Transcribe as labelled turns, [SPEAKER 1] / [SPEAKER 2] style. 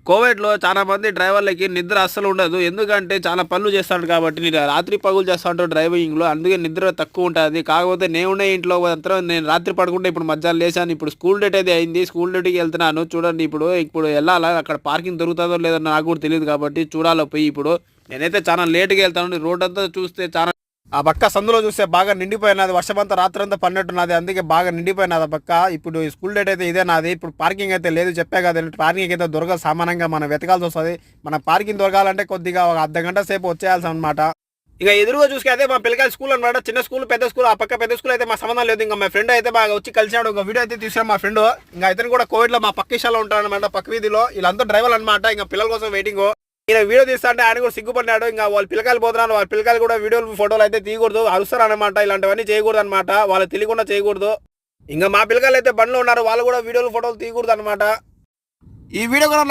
[SPEAKER 1] కోవిడ్‌లో చాలా మంది డ్రైవర్లకి నిద్ర అస్సలు ఉండదు. ఎందుకంటే చాలా పనులు చేస్తాడు కాబట్టి రాత్రి పగులు చేస్తా ఉంటాడు డ్రైవింగ్‌లో. అందుకే నిద్ర తక్కువ ఉంటది. కాకపోతే నేనున్న ఇంట్లో మాత్రం నేను రాత్రి పడుకుంటే ఇప్పుడు మధ్యాహ్నం లేచాను. ఇప్పుడు స్కూల్ డ్యూటీ అయితే అయింది. స్కూల్ డ్యూటీకి వెళ్తున్నాను. చూడండి ఇప్పుడు ఎళ్ళాలా అక్కడ పార్కింగ్ దొరుకుతదో లేదో నాకు కూడా తెలీదు కాబట్టి చూడాలి పోయి ఇప్పుడు. నేనైతే చాలా లేట్‌గా వెళ్తాను. రోడ్డంతా చూస్తే చాలా ఆ పక్క సందులో చూస్తే బాగా నిండిపోయినది. వర్షమంతా రాత్రంతా పడినట్టున్నది. అందుకే బాగా నిండిపోయినది ఆ పక్క. ఇప్పుడు ఈ స్కూల్ డేట్ అయితే ఇదే నాది. ఇప్పుడు పార్కింగ్ అయితే లేదు చెప్పా కదండి. పార్కింగ్ అయితే దొరకదు సామాన్యంగా మనం వెతకాల్సి వస్తుంది. మన పార్కింగ్ దొరకాలంటే కొద్దిగా ఒక అర్ధ గంట సేపు వచ్చేయాల్సి అనమాట. ఇక ఎదురుగా చూసుకే అయితే మా పిల్లకాయల స్కూల్ అనమాట. చిన్న స్కూల్ పెద్ద స్కూల్. ఆ పక్క పెద్ద స్కూల్ అయితే మా సంబంధం లేదు. ఇంకా మా ఫ్రెండ్ అయితే బాగా వచ్చి కలిసాడు. ఇంకా వీడియో అయితే తీసాడు మా ఫ్రెండ్. ఇంకా ఇతను కూడా కోవిడ్లో మా పక్క ఇషాలో ఉంటాడు అనమాట. పక్క వీధిలో వీళ్ళంతా డ్రైవర్లు అనమాట. ఇంకా పిల్లల కోసం వెయిటింగ్. ఈయన వీడియో తీస్తా అంటే ఆయన కూడా సిగ్గుపడినాడు. ఇంకా వాళ్ళ పిల్లకాయలు పోతున్నారు. వాళ్ళ పిల్లకాయలు కూడా వీడియోలు ఫోటోలు అయితే తీయకూడదు, అరుస్తారు అనమాట. ఇలాంటివన్నీ చేయకూడదు అనమాట. వాళ్ళు తెలియకుండా చేయకూడదు. ఇంకా మా పిల్లకాయలు అయితే బండ్లో ఉన్నారు. వాళ్ళు కూడా వీడియోలు ఫోటోలు తీయకూడదు అనమాట. ఈ వీడియో కూడా